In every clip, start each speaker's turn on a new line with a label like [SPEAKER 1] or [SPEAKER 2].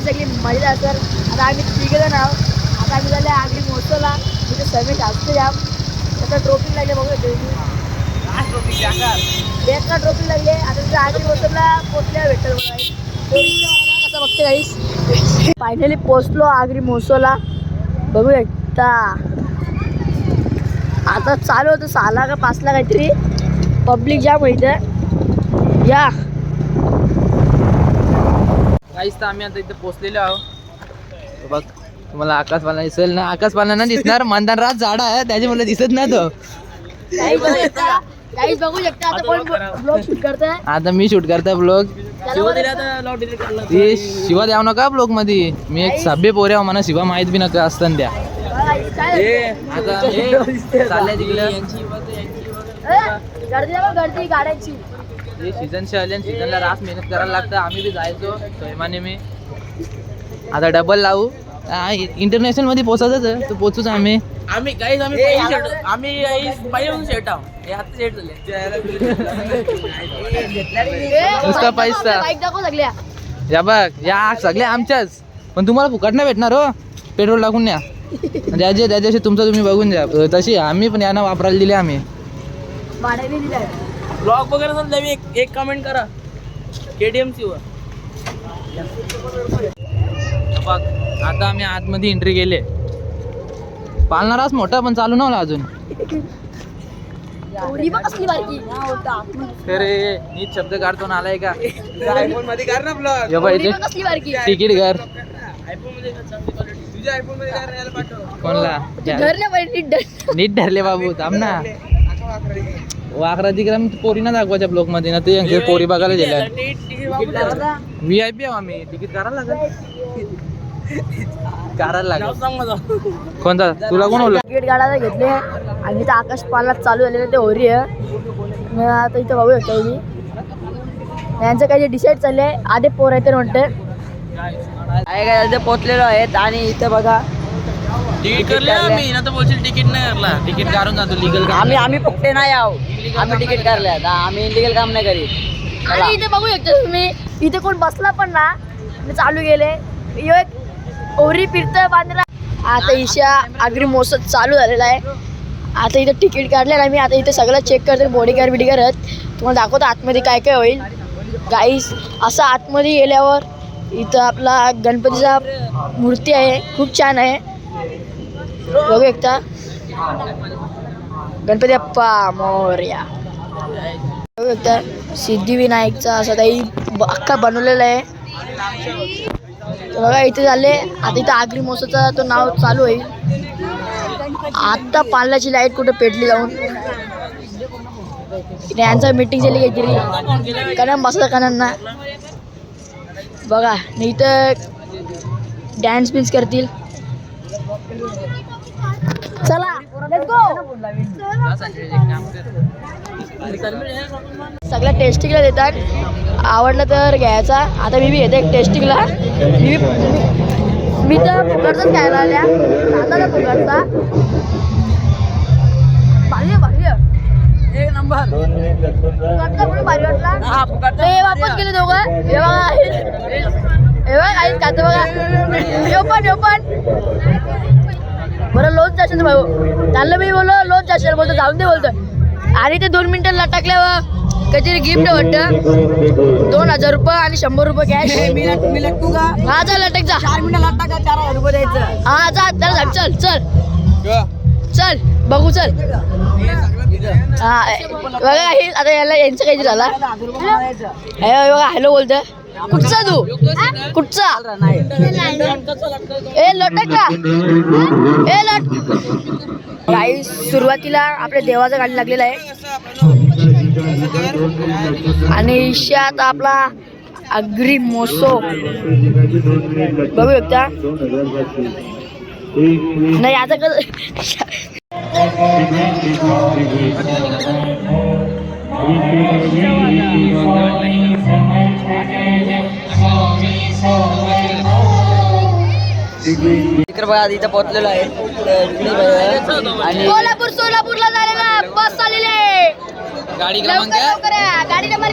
[SPEAKER 1] सगळी मजा तर आता आम्ही तिघे नाव आता आम्ही झाले आगरी मोठोला तिथे समेट असतो जाम त्याचा ट्रॉफी लागले बघू बेकार ट्रॉफी लागले आता तिथे आगरी मोठोला पोचल्या भेटत कसं बघते काहीच फायनली पोचलो आगरी मोसोला बघू एकदा आता चालू होतं 6ला का 5ला काहीतरी पब्लिक जाम होईते या
[SPEAKER 2] काहीच तर आम्ही आता इथे पोहोचलेलो आहोत बघ तुम्हाला आकाशवाला दिसेल ना आकाशवाला ना दिसणार मंदान रात झाड आहे त्याची मला दिसत नाही तो
[SPEAKER 1] काहीच बघू शकता आता कोण ब्लॉग शूट करताय
[SPEAKER 2] आता मी शूट करतोय ब्लॉग शिवा द्याव नका ब्लॉग मध्ये मी एक सभ्य पोऱ्या मला शिवा माहित बी नका असताना द्या आता चाललंय तिकडे
[SPEAKER 1] गर्दी गाड्यांची
[SPEAKER 2] सीझनचे आले सीझनला रास मेहनत करायला लागतं आम्ही बी जायचो स्वयमाने मी आता डबल लावू इंटरनॅशनल मध्ये पोहोचायचं तर पोहोचूच आम्ही नुसता पैसा या बघ या सगळ्या आमच्याच पण तुम्हाला फुकट नाही भेटणार हो पेट्रोल टाकून न्या त्याच्याशी तुमचं तुम्ही बघून द्या तशी आम्ही पण यांना वापरायला दिले आम्ही
[SPEAKER 3] ब्लॉग वगैरे समजा मी एक कमेंट करा KTMC वर
[SPEAKER 2] बघ आता आम्ही आतमध्ये एंट्री केले पालणाराच मोठा पण चालू नव्हता अजून अरे नीट शब्द काढतो ना आलाय का
[SPEAKER 3] आयफोन मध्ये कर ना ब्लॉग
[SPEAKER 2] तिकीट घर
[SPEAKER 3] तुझ्या आयफोन मध्ये कर याला पाठव
[SPEAKER 2] कोणला नीट धरले बाबू थांब ना वाकरा तिकडे पोरीना दाखवायच्या ब्लॉक मध्ये ना ते पोरी बघायला गेल्या VIP आम्ही तिकीट करायला लागेल कोणता तुला कोण बोलला
[SPEAKER 1] तिकीट काढायला घेतले आणि इथं आकाश पालनात चालू झालेले ते होरी आहे आता इथं बघू शकतो मी यांचं काही डिसाईड चाललंय आधे पोर आहे तर म्हणते पोचलेलो आहेत आणि इथं बघा
[SPEAKER 3] तिकीट करले आम्ही ना तर बोलशील तिकीट नाही करला
[SPEAKER 2] तिकीट काढून जातो लिगल
[SPEAKER 1] आम्ही फुकटे नाही आहो आम्ही तिकीट काढले आम्ही इलिगल काम नाही करीत आणि इथे बघू शकतो तुम्ही इथे कोण बसला पण ना चालू गेले एक ओरी फिरत बांधला आता ईशा आगरी मोसत चालू झालेला आहे आता इथे तिकीट काढले ना मी आता इथे सगळं चेक करते बॉडीगार्ड बिडीगार्ड आहेत तुम्हाला दाखवतो आतमध्ये काय काय होईल गाईस असं आतमध्ये गेल्यावर इथं आपला गणपतीचा मूर्ती आहे खूप छान आहे बघू एकदा गणपती बाप्पा मोरया बघू एकदा सिद्धिविनायकचा असं काही अख्खा बनवलेला आहे बघा इथे झाले आता इथं आगरी मोसचा तो नाव चालू होईल आता पाल्याची लाईट कुठे पेटली जाऊन यांचा मीटिंग झाली काहीतरी कारण बसला कानांना बघा नाही तर डॅन्स बिन्स करतील चला लेट्स गो सगळ्या टेस्टिंगला देतात आवडलं तर घ्यायचा आता मी बी घेते एक टेस्टिंगला मी तर फुकटचाच खायला आल्या दादाला फुकटचा भारी एक नंबर फुकटचा म्हणून भारी वाटला ते वापस गेले दोघं हे बघा हे बघा काहीच खातं बघा यो पण बरं लोन जाशील भाऊ त्याला मी बोललो लोन जाशील बोलतो जाऊन दे बोलतो आणि ते 2 मिनिटं लटकल्यावर काहीतरी गिफ्ट वाटतं 2000 रुपये आणि 100 रुपये कॅश मी लटकू का हा चल लटक जा 4 मिनिटं लटका 4000 रुपये द्यायचं हा जा त्याला चल बघू चल हा बघा हे आता याला यांचं काहीतरी झाला हे बघा हॅलो बोलतोय कुठचा तू कुठचा ए लटक का ए लट काही सुरुवातीला आपल्या देवाचा गाडी लागलेला आहे आणि ईशात आपला आगरी मोसो बघू शकता नाही आता
[SPEAKER 4] इकडे बघा इथं पोहोचलेलो आहे आणि
[SPEAKER 1] सोलापूरला झालेला बस आलेले
[SPEAKER 2] गाडी क्रमांक
[SPEAKER 1] लवकर या. गाडी नंबर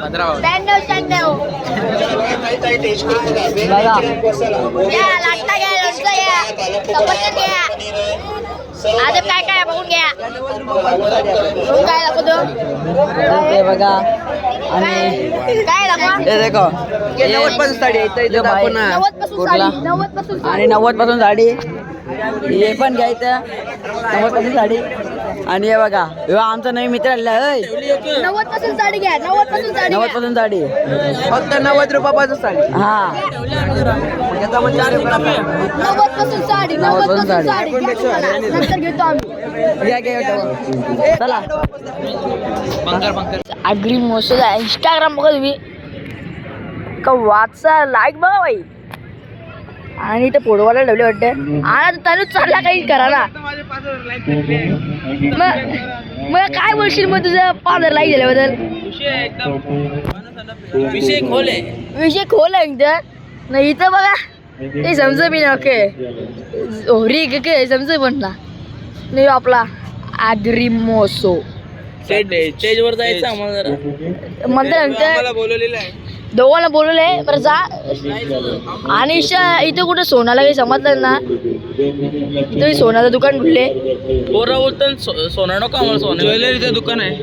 [SPEAKER 2] 15.
[SPEAKER 1] 92.
[SPEAKER 4] बघा
[SPEAKER 1] घ्या लाटा घ्या लोणचं घ्या सफरचंद घ्या आता काय काय बघून घ्या बघून काय दाखवतो
[SPEAKER 4] ते बघा आणि
[SPEAKER 1] काय दाखवा
[SPEAKER 4] हे देखो 90 पासून साडी आहे, इथं दाखव ना
[SPEAKER 1] 90 पासून
[SPEAKER 4] कुठला?
[SPEAKER 1] साडी 90 पासून साडी.
[SPEAKER 4] आणि 90 पासून साडी हे पण घ्यायचं 90 पासून साडी. आणि हे बघा ह्यो आमचा नवीन मित्र आलेला आहे
[SPEAKER 1] 90 पासून साडी घ्या 90 पासून साडी
[SPEAKER 4] 90
[SPEAKER 1] घ्या.
[SPEAKER 4] पासून साडी फक्त 90 रुपयापासून साडी. हा
[SPEAKER 1] 90 पासून साडी 90 पासून साडी घ्या तुम्हाला. नंतर घेतो आम्ही
[SPEAKER 4] चला
[SPEAKER 2] पंकर
[SPEAKER 1] अग्री मोसो इंस्टाग्राम बघा तुम्ही का वाचा लाईक बघा बाई आणि ते पोडवाला ठेवले वाटते आणि तनु चालला काही करा ना मग काय बोलशील मग तुझं 5,000 लाईक झाल्याबद्दल
[SPEAKER 3] विषय खोल आहे.
[SPEAKER 1] विषय खोल आहे इथं नाही इथं बघा ते समज मी नके होरी के समज पण ना नाही आपला अग्रिमोसो
[SPEAKER 3] स्टेज वर जायचं आम्हाला जरा.
[SPEAKER 1] म्हणते
[SPEAKER 3] आम्हाला बोलवलेलं आहे.
[SPEAKER 1] दोघांना बोलवलंय बरं जा आणि इथं कुठं सोनाला काही समजलं ना इथं सोनाचं दुकान खुलले
[SPEAKER 3] पोरं बोलतात सोना नको आम्हाला सोनं. ज्वेलरीचं दुकान आहे,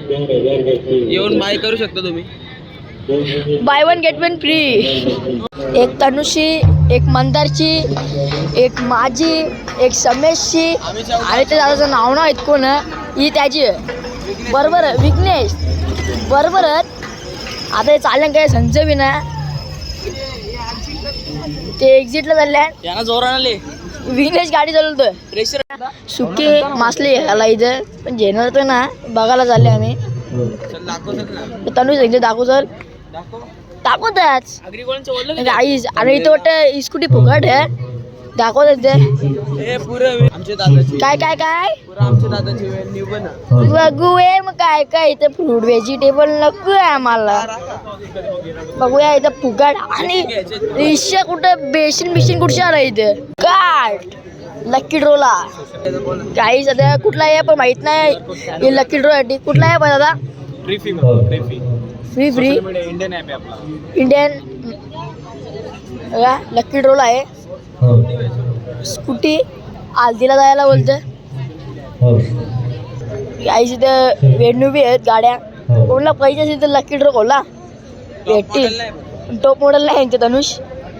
[SPEAKER 3] येऊन बाय करू शकता तुम्ही.
[SPEAKER 1] Buy 1 get 1 free. एक तनुशी एक मंदारची एक माझी एक समेशची आणि ते दादाचं नाव ना कोण ही त्याची आहे. बरोबर विघ्नेश बरोबरच आता हे चाललं काय संजय बी ना ते एक्झिटला चालल्या
[SPEAKER 3] यांना जोरानं आले
[SPEAKER 1] विघ्नेश गाडी चालवतोय
[SPEAKER 3] प्रेशर.
[SPEAKER 1] सुके मासले घाला इथं पण जेणार तर ना बघायला चालले आम्ही तनु सांगितलं दाखव चल दाखवताच
[SPEAKER 3] अग्रिकोळांचं बोललं
[SPEAKER 1] आईस आणि इथं वाटतं स्कूटी फुकट आहे दाखवत ते
[SPEAKER 3] हे पुरं आमच्या दादाची
[SPEAKER 1] काय काय काय
[SPEAKER 3] पुरं आमच्या दादाची वेळ निवड
[SPEAKER 1] बघूया मग काय काय इथं फ्रूट व्हेजिटेबल नको आहे आम्हाला बघूया इथं फुकट आणि रिक्षा कुठं बेसिन कुठच्या आला इथं काय लक्की ड्रोला काही सध्या कुठला आहे पण माहित नाही हे लक्की ड्रो साठी कुठला आहे पण दादा फ्री फ्री
[SPEAKER 3] इंडियन ॲप आहे आपला.
[SPEAKER 1] इंडियन लक्की ड्रोला आहे स्कूटी आलतीला जायला बोलतं काही तिथं वेणू बी आहेत गाड्या कोणला पाहिजे असेल तर लकी ड्रॉ खोला भेटतील टॉप मॉडेल नाही यांचं तनुष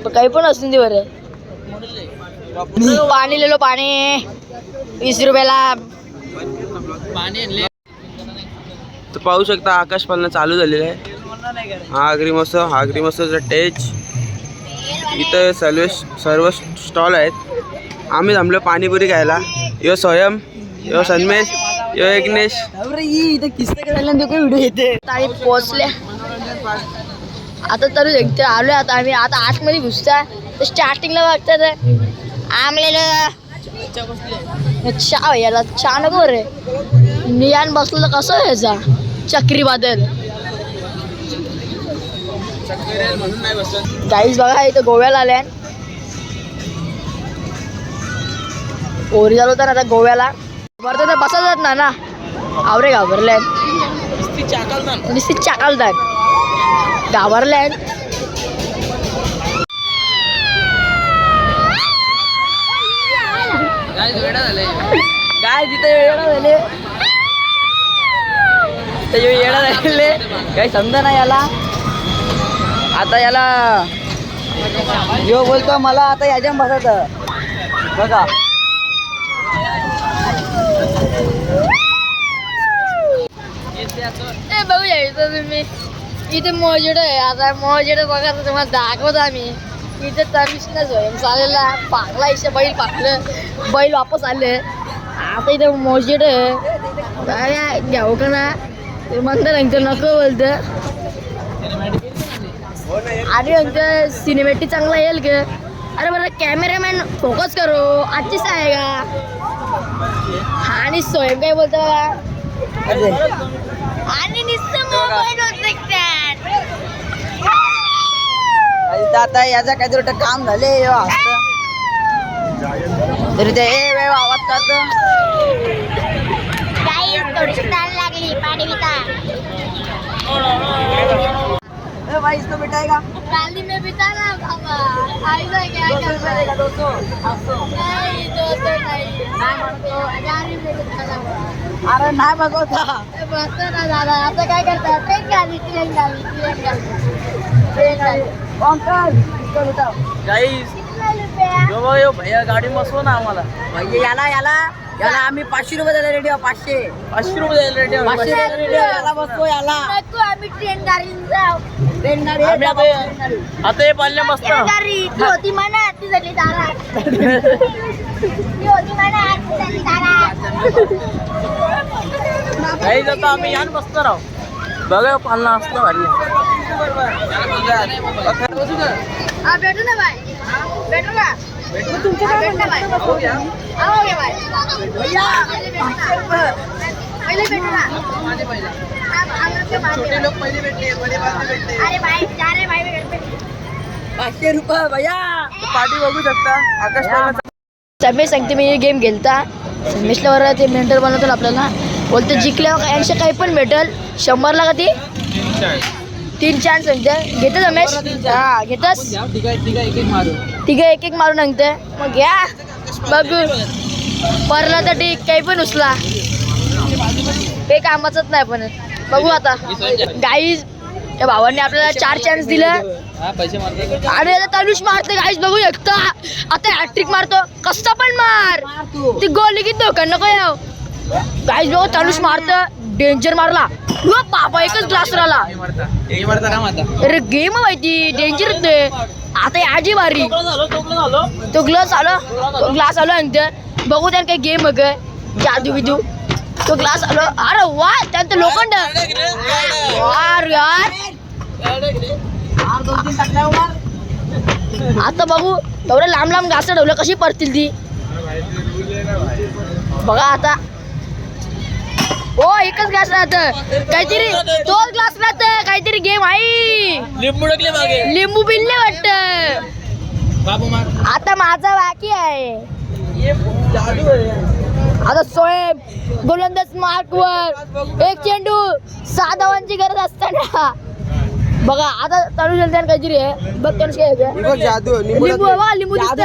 [SPEAKER 1] पण काही पण असून दे बरं पाणी लिहिलो पाणी 20 रुपयाला
[SPEAKER 3] तर पाहू शकता आकाश पालना चालू झालेलं आहे. हा अग्रिमोसोचा टेज. इथं सर्व स्टॉल आहेत. आम्ही थांबलो पाणीपुरी खायला. यो स्वयं यो सन्मेश यो विघ्नेश.
[SPEAKER 1] व्हिडिओ येते पोहोचले आता तर एकटे आलो आता आम्ही आता आतमध्ये घुसता तर स्टार्टिंगला बघतात आमलेलं चहा याला चहा नको रे नियान बसलं तर कसं व्हायचा चक्रीवादल गाईज बघा इथं गोव्याला आल्या ओरी झालो तर आता गोव्याला वरतं तर बसत ना ना आवरे घाबरल्या नुसती चाकालतात घाबरल्या
[SPEAKER 4] काय तिथे येडा झाले येडा झालेले काही समजा नाही याला. आता याला जो बोलतो मला आता याच्या बसत बघा
[SPEAKER 1] बघूया इथं तुम्ही इथे मोजेड आहे आता मोजेड बघा तुम्हाला दाखवतो आम्ही इथे तमिशनच होय चालेला पाकला इथे बैल वापस आले आता इथं मोजेड आहे घ्यावं का ना ते म्हणतात नंतर नको बोलतं आणि नंतर सिनेमॅटिक चांगला येईल का अरे बरं कॅमेरामॅन फोकस करो आजचीच आहे का आणि स्वयं काय बोलतो आणि नुसतं मोबाईल
[SPEAKER 4] आता याचा काहीतरी काम झाले तरी ते आवाज करत
[SPEAKER 1] काही थोडीशी तहान लागली पाणी पिता
[SPEAKER 4] भाई इसको बिठाएगा
[SPEAKER 1] ट्राली में बिता ना बाबा ऐसा क्या कर रहा है दोस्तों नहीं दोस्तों नहीं 1000 रुपये का था
[SPEAKER 4] अरे नाही बघवता
[SPEAKER 1] बस ना दादा आता काय करता ट्रेन गाडी
[SPEAKER 4] अंकल इसको बिठाओ
[SPEAKER 3] गाईस
[SPEAKER 1] कितना रुपया
[SPEAKER 3] यो भैया गाडी बसव ना आम्हाला
[SPEAKER 4] भैया याला आम्ही 500 रुपये द्यायला रेडी आहोत 500
[SPEAKER 3] 500 रुपये द्यायला रेडी आहोत.
[SPEAKER 4] 500 द्यायला रेडी आहोत याला बसतो याला
[SPEAKER 1] नको आम्ही ट्रेन गाडीने जाऊ
[SPEAKER 4] ट्रेन गाडी
[SPEAKER 3] आम्ही आता हे पाल्या मस्त
[SPEAKER 1] ट्रेन गाडी ती होती म्हणा ती झाली दारा ती होती म्हणा ती झाली दारा
[SPEAKER 3] गाईस आता आम्ही यान बसणार आहोत. बघा पालना असलं भारी
[SPEAKER 1] हाँ बैठो ना भाई बैठो ना तुमको क्या बैठना भाई आओगे भाई भैया पहले बैठो ना हम लोग के छोटे लोग पहले बैठे बड़े बाद में बैठते अरे भाई जा रहे भाई घर पे
[SPEAKER 4] 500 रुपये भैया
[SPEAKER 3] पाठी बघू शकता आकाश पालना
[SPEAKER 1] समेश सांगते मी गेम खेळता समेशला ते मेंटर बनवतो आपल्याला बोलते जिंकल्यावर 80 काही पण भेटल 100ला का ती 3 चान्स सांगते घेतं समेश हा घेतस तिघं एक एक मारून सांगते मग घ्या बघ परला तर ठीक काही पण उचला ते कामाचंच नाही पण बघू आता गाईज त्या भावांनी आपल्याला 4 चान्स दिले आणि आता तनुष मारते गाईज बघू शकता आता हॅट्रिक मारतो कसा पण मार ती गोल की धोका नको याव गाईज बघू तनुष मारतं डेंजर मारला बाबा एकच ग्लास राहिला अरे गेम माहिती डेंजर ते आता याची बारी तो ग्लास आलो आणते बघू त्यानं काही गेम काय जादू बिदू तो ग्लास आलो अरे वा त्यानंतर लोखंड यार यार आता बघू एवढं लांब लांब घास ठेवलं कशी पडतील ती बघा आता हो एकच ग्लास राहत काहीतरी 2 ग्लास राहत काहीतरी गेम आहे लिंबू बिल्ले वाटत आता माझा बाकी आहे आता सोएब गोलंदाज मार्कवर एक चेंडू 6 धावांची गरज असताना बघा आता चालू झालं त्यानं काहीतरी आहे बघ त्यानं काय आहे
[SPEAKER 3] जादू
[SPEAKER 1] लिंबू बघा लिंबू दिसतं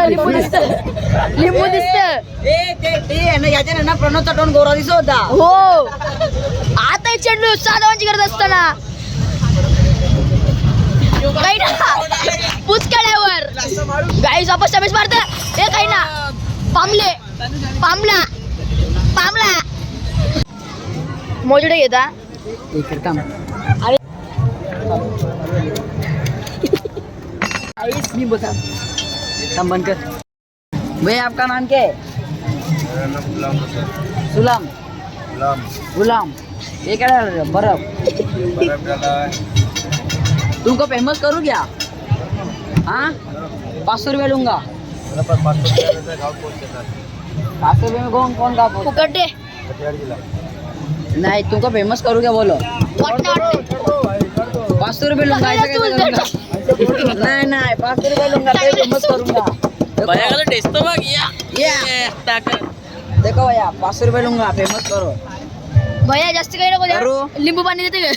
[SPEAKER 3] लिंबू दिसत
[SPEAKER 1] लिंबू दिसतं
[SPEAKER 4] याच्या ना प्रणवचा टोन गोरा दिसत होता
[SPEAKER 1] हो आता एक चेंडू 6 धावांची गरज असताना काही ना पुचकड्यावर गाईस वापस समेश मारत हे काही ना पामला मोजडे घेता
[SPEAKER 4] मी बता काम बंद कर भैया आपका नाम क्या है सुलाम गुलाम ये क्या डाल रहे हो बर्फ तुमको फेमस करूँ क्या हाँ 500 रुपये लूंगा 500 रुपये में कौन का
[SPEAKER 1] फुकटे
[SPEAKER 4] नहीं तुमको फेमस करूँ क्या बोलो 500 रुपये लूंगा ऐसा कैसे करूंगा नहीं 500 रुपये लूंगा मैं फेमस करूंगा देखो भैया 500 रुपये लूंगा फेमस करो
[SPEAKER 1] भैया जास्त काही नको
[SPEAKER 4] करू.
[SPEAKER 1] द्या. लिंबू पाणी देते का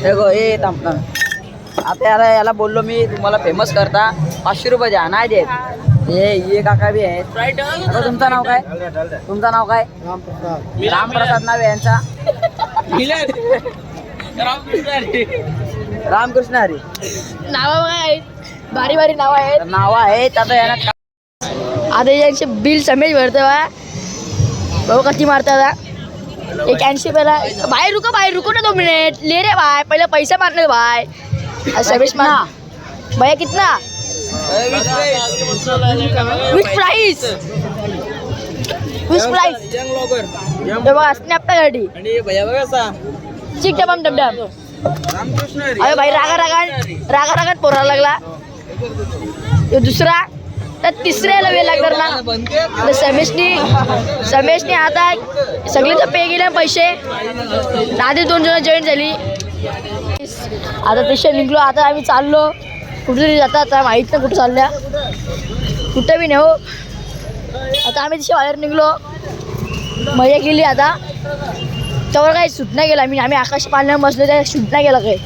[SPEAKER 4] देखो हे थांब आता याला बोललो मी तुम्हाला फेमस करता 500 रुपये द्या नाही देत ये काका बी आहेत आता तुमचं नाव काय रामप्रसाद नाव आहे यांचा रामकृष्ण हरी
[SPEAKER 1] नाव आहेत भारी भारी नाव आहेत
[SPEAKER 4] नाव आहेत आता यांना
[SPEAKER 1] आता यांचे बिल समेज भरतो बा बघू कशी मारता 81 पहिला भाई रुको ना 2 मिनिट ले रे भाई पहिले पैसे मारले भाई समेश मार भैया कितना विथ प्राइस हे बघा स्नॅपच्या गाडी चिक डबम डबडम अरे भाई रागा पोराला लागला दुसरा तर तिसऱ्याला वेळ लागणार ना तर समेशने आता सगळीच पे केले पैसे आधी 2 जण जॉईन झाली आता तसे निघलो आता आम्ही चाललो कुठेतरी जाता आता माहीत नाही कुठं चालल्या कुठं बी नाही हो आता आम्ही तिच्या बाहेर निघलो, मजा केली. आता त्यावर काही शूट नाही गेला. आम्ही आकाश पाळण्यावर बसलो, त्या शूट नाही गेला काही.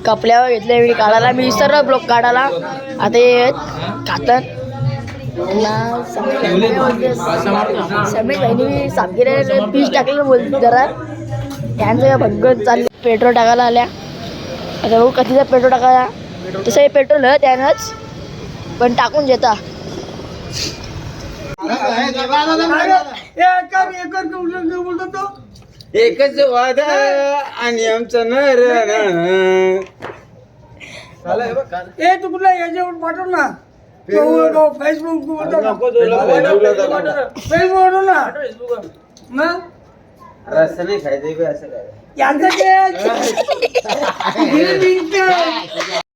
[SPEAKER 1] कपड्यावर घेतले मी काढायला, मी सर्व ब्लॉक काढायला. आता हे खातात समीर भाईनी सापगिरे पीस टाकलं बोलते जरा. त्यांचं भगत चाललं. पेट्रोल टाकायला आल्या. आता बघू कधीचा पेट्रोल टाकायला. तसं हे पेट्रोल आहे त्यानंच, पण टाकून देता.
[SPEAKER 3] एकच वादा आणि आमचं
[SPEAKER 5] तू कुठला याच्यावर पाठव ना, फेसबुक ना
[SPEAKER 3] रस्ता नाही खायचं असं काय
[SPEAKER 5] यांचं ते